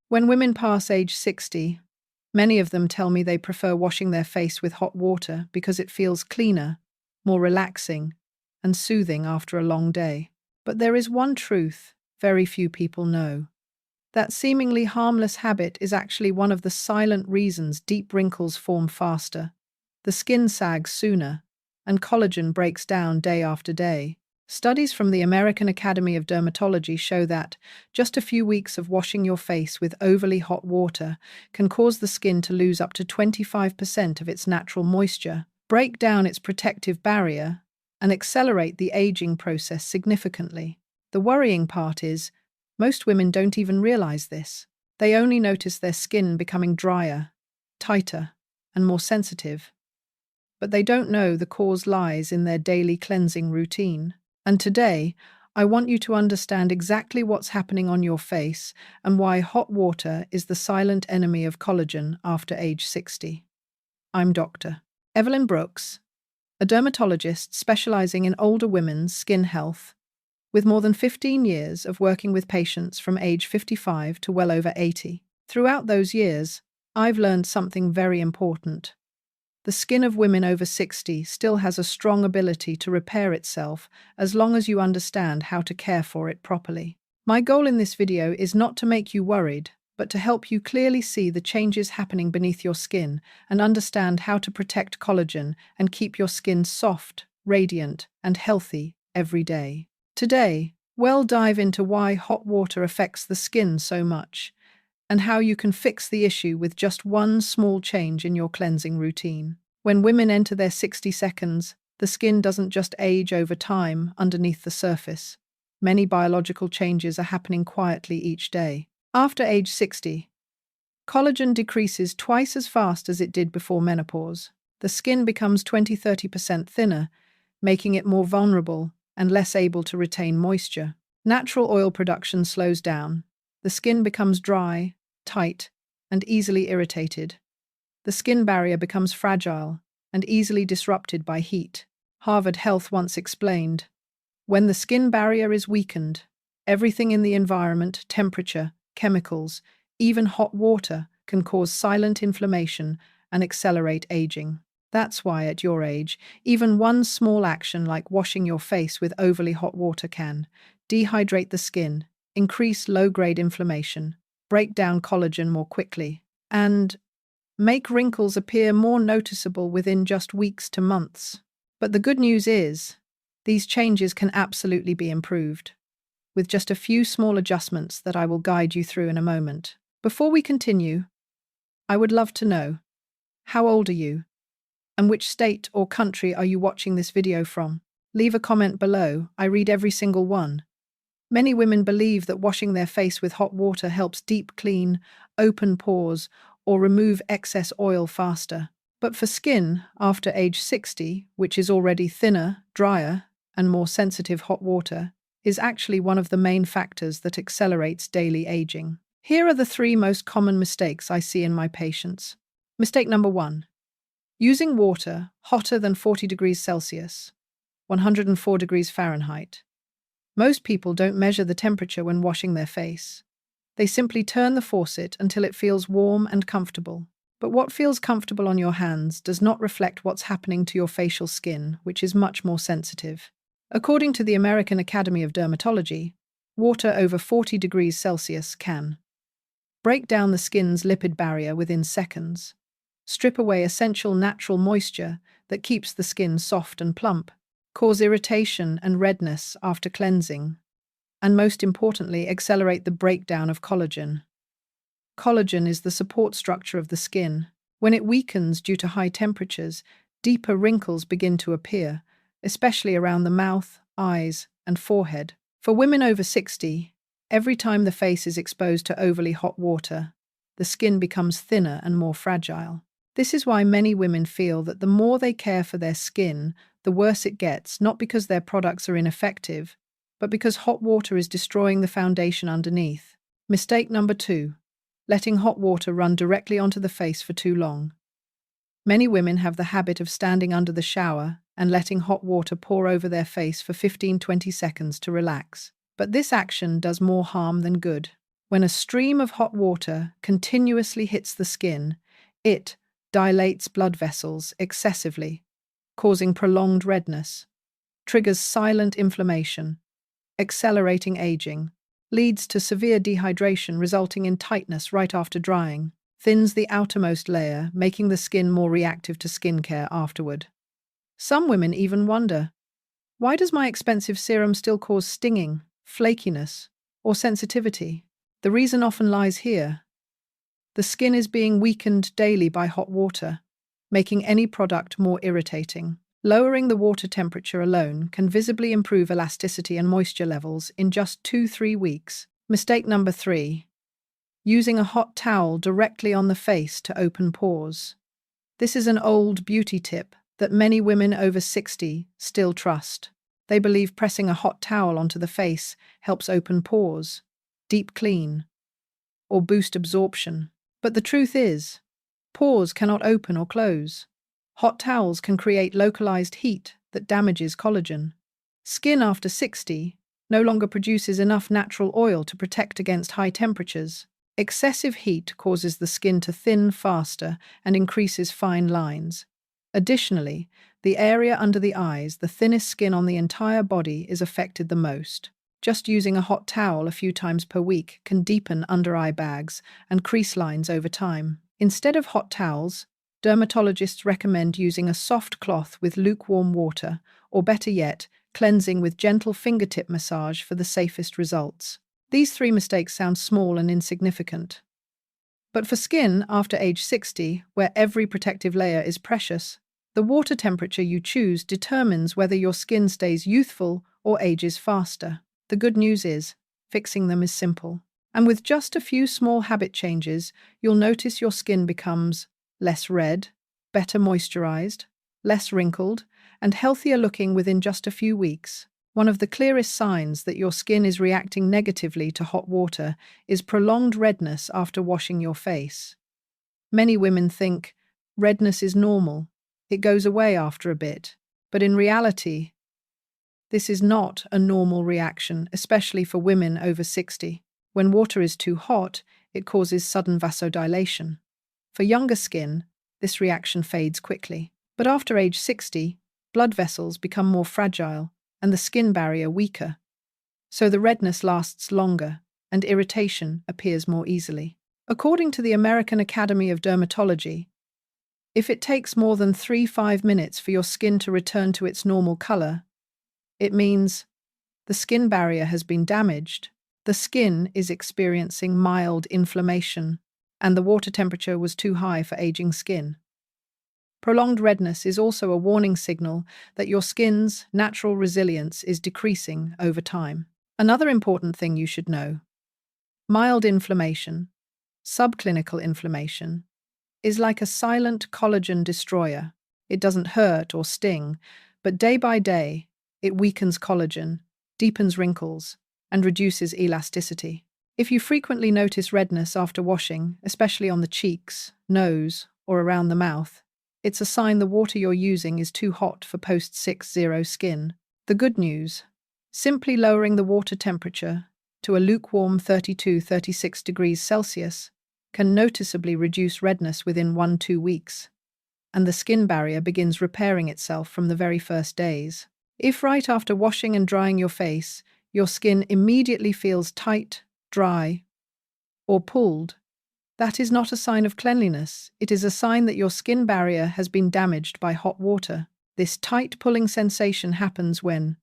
When women pass age 60, many of them tell me they prefer washing their face with hot water because it feels cleaner, more relaxing, and soothing after a long day. But there is one truth very few people know. That seemingly harmless habit is actually one of the silent reasons deep wrinkles form faster, the skin sags sooner, and collagen breaks down day after day. Studies from the American Academy of Dermatology show that just a few weeks of washing your face with overly hot water can cause the skin to lose up to 25% of its natural moisture, break down its protective barrier, and accelerate the aging process significantly. The worrying part is, most women don't even realize this. They only notice their skin becoming drier, tighter, and more sensitive. But they don't know the cause lies in their daily cleansing routine. And today, I want you to understand exactly what's happening on your face and why hot water is the silent enemy of collagen after age 60. I'm Dr. Evelyn Brooks, a dermatologist specializing in older women's skin health, with more than 15 years of working with patients from age 55 to well over 80. Throughout those years, I've learned something very important. The skin of women over 60 still has a strong ability to repair itself as long as you understand how to care for it properly. My goal in this video is not to make you worried, but to help you clearly see the changes happening beneath your skin and understand how to protect collagen and keep your skin soft, radiant, and healthy every day. Today, we'll dive into why hot water affects the skin so much, and how you can fix the issue with just one small change in your cleansing routine. When women enter their 60 seconds, the skin doesn't just age over time underneath the surface. Many biological changes are happening quietly each day. After age 60, collagen decreases twice as fast as it did before menopause. The skin becomes 20–30% thinner, making it more vulnerable and less able to retain moisture. Natural oil production slows down. The skin becomes dry, tight, and easily irritated. The skin barrier becomes fragile and easily disrupted by heat. Harvard Health once explained, when the skin barrier is weakened, everything in the environment, temperature, chemicals, even hot water, can cause silent inflammation and accelerate aging. That's why at your age, even one small action like washing your face with overly hot water can dehydrate the skin, increase low-grade inflammation, break down collagen more quickly, and make wrinkles appear more noticeable within just weeks to months. But the good news is, these changes can absolutely be improved, with just a few small adjustments that I will guide you through in a moment. Before we continue, I would love to know, how old are you? And which state or country are you watching this video from? Leave a comment below, I read every single one. Many women believe that washing their face with hot water helps deep clean, open pores, or remove excess oil faster. But for skin after age 60, which is already thinner, drier, and more sensitive, hot water is actually one of the main factors that accelerates daily aging. Here are the 3 most common mistakes I see in my patients. Mistake number 1. Using water hotter than 40 degrees Celsius, 104 degrees Fahrenheit. Most people don't measure the temperature when washing their face. They simply turn the faucet until it feels warm and comfortable. But what feels comfortable on your hands does not reflect what's happening to your facial skin, which is much more sensitive. According to the American Academy of Dermatology, water over 40 degrees Celsius can break down the skin's lipid barrier within seconds, strip away essential natural moisture that keeps the skin soft and plump, cause irritation and redness after cleansing, and most importantly, accelerate the breakdown of collagen. Collagen is the support structure of the skin. When it weakens due to high temperatures, deeper wrinkles begin to appear, especially around the mouth, eyes, and forehead. For women over 60, every time the face is exposed to overly hot water, the skin becomes thinner and more fragile. This is why many women feel that the more they care for their skin, the worse it gets, not because their products are ineffective, but because hot water is destroying the foundation underneath. Mistake number 2. Letting hot water run directly onto the face for too long. Many women have the habit of standing under the shower and letting hot water pour over their face for 15–20 seconds to relax. But this action does more harm than good. When a stream of hot water continuously hits the skin, it dilates blood vessels excessively, causing prolonged redness, triggers silent inflammation, accelerating aging, leads to severe dehydration resulting in tightness right after drying, thins the outermost layer, making the skin more reactive to skincare afterward. Some women even wonder, why does my expensive serum still cause stinging, flakiness, or sensitivity? The reason often lies here. The skin is being weakened daily by hot water, making any product more irritating. Lowering the water temperature alone can visibly improve elasticity and moisture levels in just 2-3 weeks. Mistake number 3. Using a hot towel directly on the face to open pores. This is an old beauty tip that many women over 60 still trust. They believe pressing a hot towel onto the face helps open pores, deep clean, or boost absorption. But the truth is, pores cannot open or close. Hot towels can create localized heat that damages collagen. Skin after 60 no longer produces enough natural oil to protect against high temperatures. Excessive heat causes the skin to thin faster and increases fine lines. Additionally, the area under the eyes, the thinnest skin on the entire body, is affected the most. Just using a hot towel a few times per week can deepen under-eye bags and crease lines over time. Instead of hot towels, dermatologists recommend using a soft cloth with lukewarm water, or better yet, cleansing with gentle fingertip massage for the safest results. These 3 mistakes sound small and insignificant. But for skin after age 60, where every protective layer is precious, the water temperature you choose determines whether your skin stays youthful or ages faster. The good news is, fixing them is simple. And with just a few small habit changes, you'll notice your skin becomes less red, better moisturized, less wrinkled, and healthier looking within just a few weeks. One of the clearest signs that your skin is reacting negatively to hot water is prolonged redness after washing your face. Many women think redness is normal, it goes away after a bit, but in reality, this is not a normal reaction, especially for women over 60. When water is too hot, it causes sudden vasodilation. For younger skin, this reaction fades quickly. But after age 60, blood vessels become more fragile and the skin barrier weaker. So the redness lasts longer and irritation appears more easily. According to the American Academy of Dermatology, if it takes more than 3-5 minutes for your skin to return to its normal color, it means the skin barrier has been damaged. The skin is experiencing mild inflammation, and the water temperature was too high for aging skin. Prolonged redness is also a warning signal that your skin's natural resilience is decreasing over time. Another important thing you should know: mild inflammation, subclinical inflammation, is like a silent collagen destroyer. It doesn't hurt or sting, but day by day, it weakens collagen, deepens wrinkles, and reduces elasticity. If you frequently notice redness after washing, especially on the cheeks, nose, or around the mouth, it's a sign the water you're using is too hot for post-60 skin. The good news: simply lowering the water temperature to a lukewarm 32-36 degrees Celsius can noticeably reduce redness within 1-2 weeks, and the skin barrier begins repairing itself from the very first days. If right after washing and drying your face, your skin immediately feels tight, dry, or pulled, that is not a sign of cleanliness. It is a sign that your skin barrier has been damaged by hot water. This tight pulling sensation happens when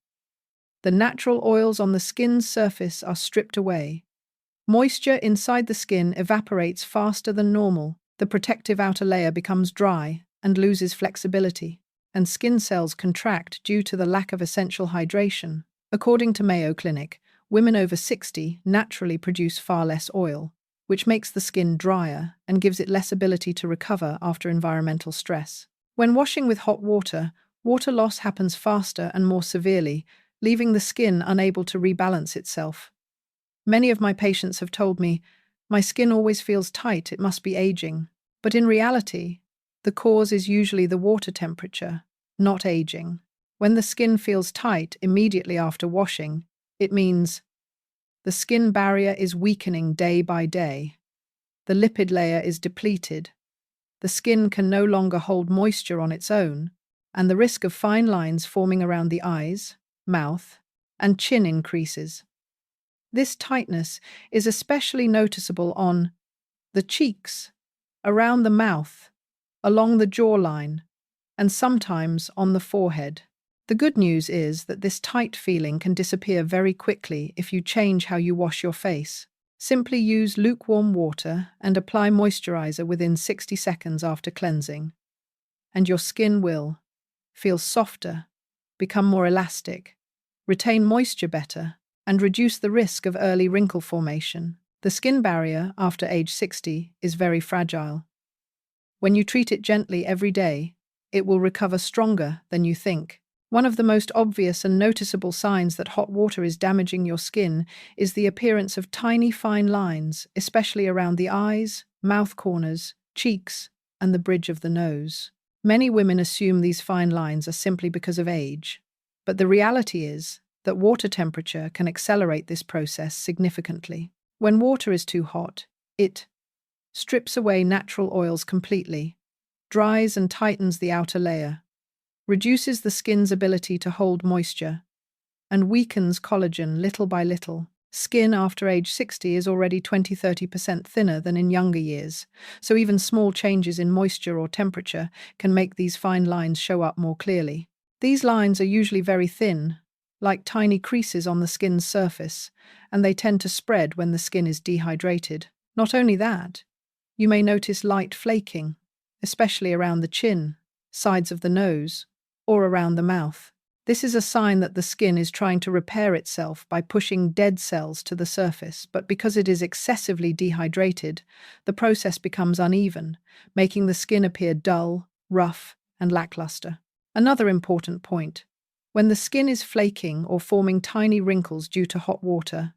the natural oils on the skin's surface are stripped away. Moisture inside the skin evaporates faster than normal. The protective outer layer becomes dry and loses flexibility, and skin cells contract due to the lack of essential hydration. According to Mayo Clinic, women over 60 naturally produce far less oil, which makes the skin drier and gives it less ability to recover after environmental stress. When washing with hot water, water loss happens faster and more severely, leaving the skin unable to rebalance itself. Many of my patients have told me, "My skin always feels tight, it must be aging." But in reality, the cause is usually the water temperature, not aging. When the skin feels tight immediately after washing, it means The skin barrier is weakening day by day. The lipid layer is depleted. The skin can no longer hold moisture on its own, and the risk of fine lines forming around the eyes, mouth, and chin increases. This tightness is especially noticeable on the cheeks, around the mouth, along the jawline, and sometimes on the forehead. The good news is that this tight feeling can disappear very quickly if you change how you wash your face. Simply use lukewarm water and apply moisturizer within 60 seconds after cleansing, and your skin will feel softer, become more elastic, retain moisture better, and reduce the risk of early wrinkle formation. The skin barrier after age 60 is very fragile. When you treat it gently every day, it will recover stronger than you think. One of the most obvious and noticeable signs that hot water is damaging your skin is the appearance of tiny fine lines, especially around the eyes, mouth corners, cheeks, and the bridge of the nose. Many women assume these fine lines are simply because of age, but the reality is that water temperature can accelerate this process significantly. When water is too hot, it strips away natural oils completely, dries and tightens the outer layer, reduces the skin's ability to hold moisture, and weakens collagen little by little. Skin after age 60 is already 20–30% thinner than in younger years, so even small changes in moisture or temperature can make these fine lines show up more clearly. These lines are usually very thin, like tiny creases on the skin's surface, and they tend to spread when the skin is dehydrated. Not only that, you may notice light flaking, especially around the chin, sides of the nose, or around the mouth. This is a sign that the skin is trying to repair itself by pushing dead cells to the surface, but because it is excessively dehydrated, the process becomes uneven, making the skin appear dull, rough, and lackluster. Another important point: when the skin is flaking or forming tiny wrinkles due to hot water,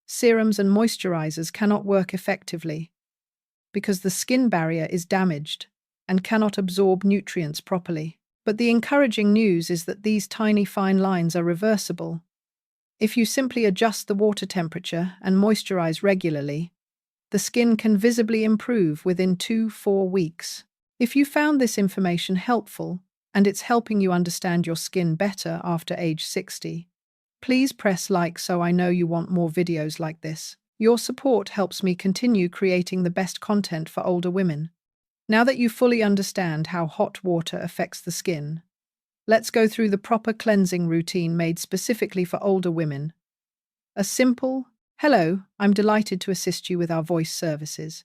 serums and moisturizers cannot work effectively because the skin barrier is damaged and cannot absorb nutrients properly. But the encouraging news is that these tiny fine lines are reversible. If you simply adjust the water temperature and moisturize regularly, the skin can visibly improve within 2–4 weeks. If you found this information helpful and it's helping you understand your skin better after age 60, please press like so I know you want more videos like this. Your support helps me continue creating the best content for older women. Now that you fully understand how hot water affects the skin, let's go through the proper cleansing routine made specifically for older women. A simple, "Hello, I'm delighted to assist you with our voice services."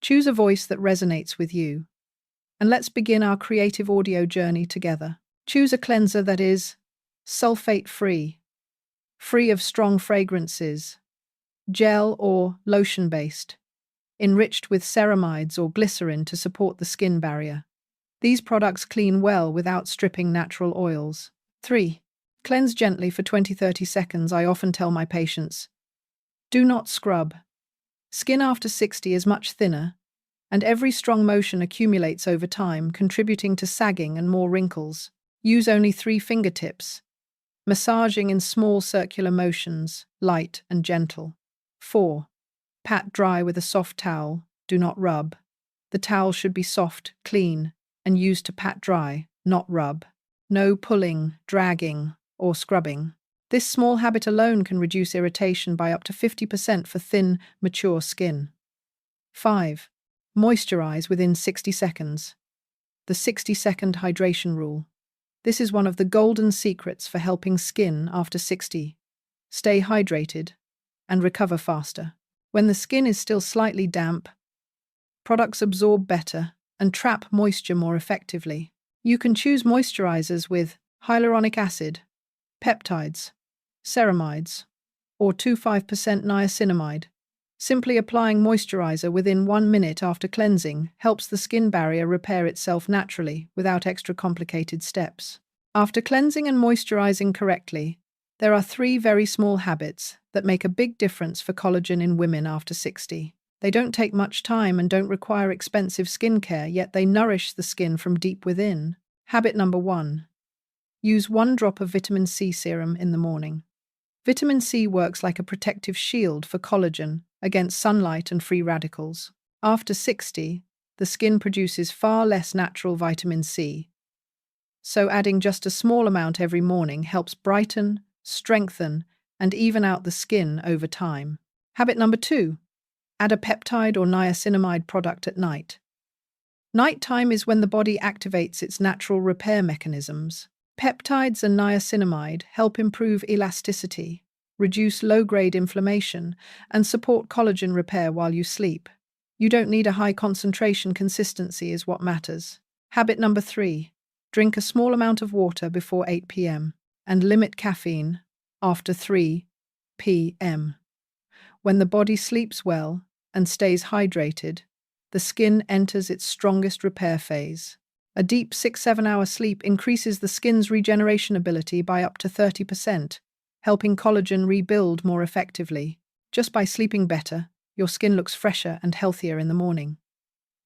Choose a voice that resonates with you, and let's begin our creative audio journey together. Choose a cleanser that is sulfate-free, free of strong fragrances, gel or lotion-based, enriched with ceramides or glycerin to support the skin barrier. These products clean well without stripping natural oils. 3. Cleanse gently for 20–30 seconds. I often tell my patients, do not scrub. Skin after 60 is much thinner, and every strong motion accumulates over time, contributing to sagging and more wrinkles. Use only 3 fingertips, massaging in small circular motions, light and gentle. 4. Pat dry with a soft towel, do not rub. The towel should be soft, clean, and used to pat dry, not rub. No pulling, dragging, or scrubbing. This small habit alone can reduce irritation by up to 50% for thin, mature skin. 5. Moisturize within 60 seconds. The 60-second hydration rule. This is one of the golden secrets for helping skin after 60. Stay hydrated and recover faster. When the skin is still slightly damp, products absorb better and trap moisture more effectively. You can choose moisturizers with hyaluronic acid, peptides, ceramides, or 2–5% niacinamide. Simply applying moisturizer within 1 minute after cleansing helps the skin barrier repair itself naturally without extra complicated steps. After cleansing and moisturizing correctly, there are 3 very small habits that make a big difference for collagen in women after 60. They don't take much time and don't require expensive skincare, yet they nourish the skin from deep within. Habit number 1. Use 1 drop of vitamin C serum in the morning. Vitamin C works like a protective shield for collagen against sunlight and free radicals. After 60, the skin produces far less natural vitamin C, so adding just a small amount every morning helps brighten, strengthen, and even out the skin over time. Habit number 2. Add a peptide or niacinamide product at night. Nighttime is when the body activates its natural repair mechanisms. Peptides and niacinamide help improve elasticity, reduce low-grade inflammation, and support collagen repair while you sleep. You don't need a high concentration. Consistency is what matters. Habit number 3. Drink a small amount of water before 8 p.m. and limit caffeine after 3 p.m. When the body sleeps well and stays hydrated, the skin enters its strongest repair phase. A deep 6-7 hour sleep increases the skin's regeneration ability by up to 30%, helping collagen rebuild more effectively. Just by sleeping better, your skin looks fresher and healthier in the morning.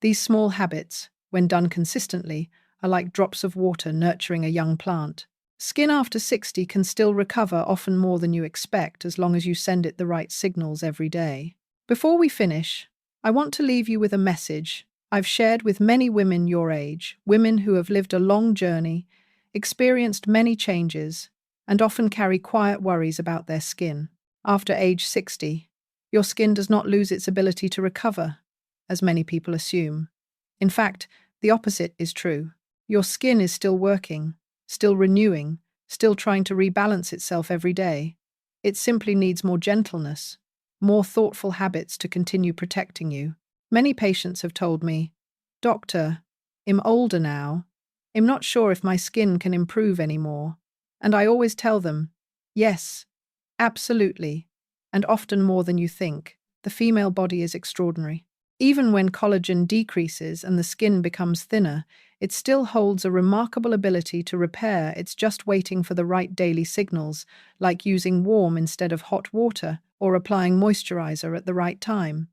These small habits, when done consistently, are like drops of water nurturing a young plant. Skin after 60 can still recover often more than you expect as long as you send it the right signals every day. Before we finish, I want to leave you with a message I've shared with many women your age, women who have lived a long journey, experienced many changes, and often carry quiet worries about their skin. After age 60, your skin does not lose its ability to recover, as many people assume. In fact, the opposite is true. Your skin is still working, still renewing, still trying to rebalance itself every day. It simply needs more gentleness, more thoughtful habits to continue protecting you. Many patients have told me, "Doctor, I'm older now. I'm not sure if my skin can improve anymore." And I always tell them, yes, absolutely, and often more than you think. The female body is extraordinary. Even when collagen decreases and the skin becomes thinner, it still holds a remarkable ability to repair. It's just waiting for the right daily signals, like using warm instead of hot water or applying moisturizer at the right time.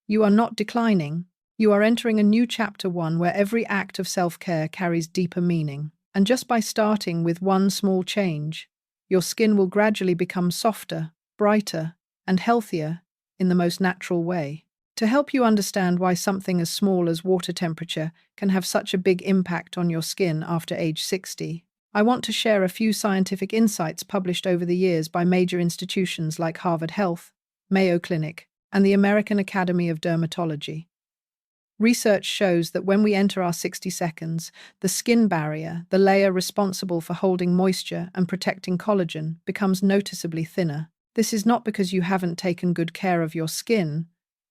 You are not declining. You are entering a new chapter, one where every act of self-care carries deeper meaning. And just by starting with one small change, your skin will gradually become softer, brighter, and healthier in the most natural way. To help you understand why something as small as water temperature can have such a big impact on your skin after age 60, I want to share a few scientific insights published over the years by major institutions like Harvard Health, Mayo Clinic, and the American Academy of Dermatology. Research shows that when we enter our 60 seconds, the skin barrier, the layer responsible for holding moisture and protecting collagen, becomes noticeably thinner. This is not because you haven't taken good care of your skin,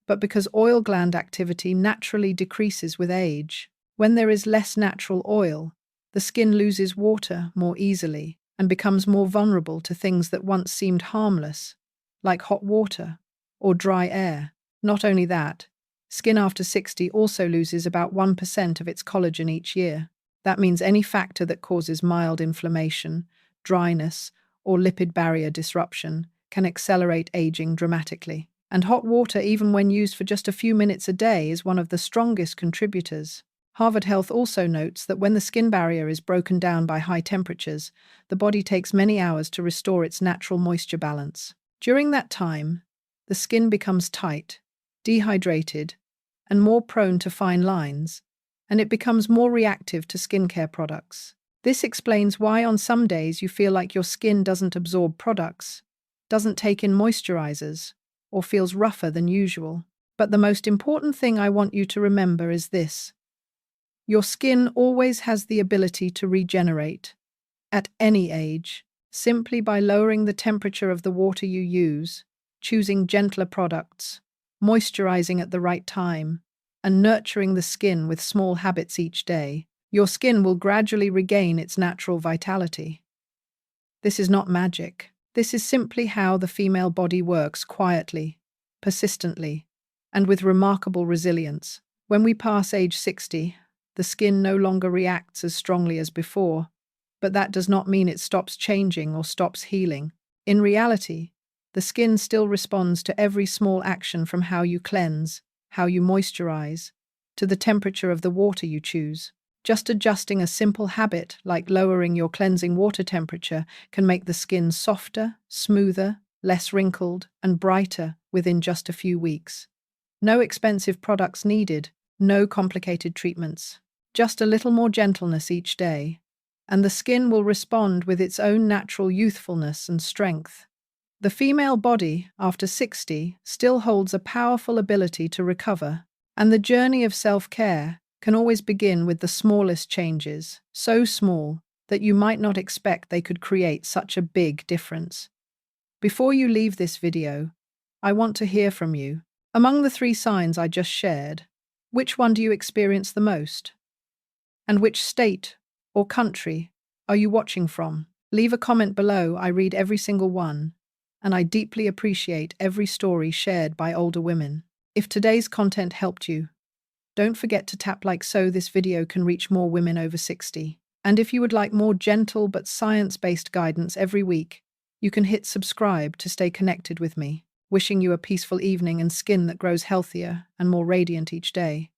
but because oil gland activity naturally decreases with age. When there is less natural oil, the skin loses water more easily and becomes more vulnerable to things that once seemed harmless, like hot water or dry air. Not only that, skin after 60 also loses about 1% of its collagen each year. That means any factor that causes mild inflammation, dryness, or lipid barrier disruption can accelerate aging dramatically. And hot water, even when used for just a few minutes a day, is one of the strongest contributors. Harvard Health also notes that when the skin barrier is broken down by high temperatures, the body takes many hours to restore its natural moisture balance. During that time, the skin becomes tight, dehydrated, and more prone to fine lines, and it becomes more reactive to skincare products. This explains why on some days you feel like your skin doesn't absorb products, doesn't take in moisturizers, or feels rougher than usual. But the most important thing I want you to remember is this: your skin always has the ability to regenerate, at any age, simply by lowering the temperature of the water you use, choosing gentler products, moisturizing at the right time, and nurturing the skin with small habits each day. Your skin will gradually regain its natural vitality. This is not magic. This is simply how the female body works, quietly, persistently, and with remarkable resilience. When we pass age 60, the skin no longer reacts as strongly as before, but that does not mean it stops changing or stops healing. In reality, the skin still responds to every small action, from how you cleanse, how you moisturize, to the temperature of the water you choose. Just adjusting a simple habit like lowering your cleansing water temperature can make the skin softer, smoother, less wrinkled, and brighter within just a few weeks. No expensive products needed, no complicated treatments. Just a little more gentleness each day, and the skin will respond with its own natural youthfulness and strength. The female body, after 60, still holds a powerful ability to recover, and the journey of self-care can always begin with the smallest changes, so small that you might not expect they could create such a big difference. Before you leave this video, I want to hear from you. Among the 3 signs I just shared, which one do you experience the most? And which state or country are you watching from? Leave a comment below. I read every single one, and I deeply appreciate every story shared by older women. If today's content helped you, don't forget to tap like so this video can reach more women over 60. And if you would like more gentle but science-based guidance every week, you can hit subscribe to stay connected with me. Wishing you a peaceful evening and skin that grows healthier and more radiant each day.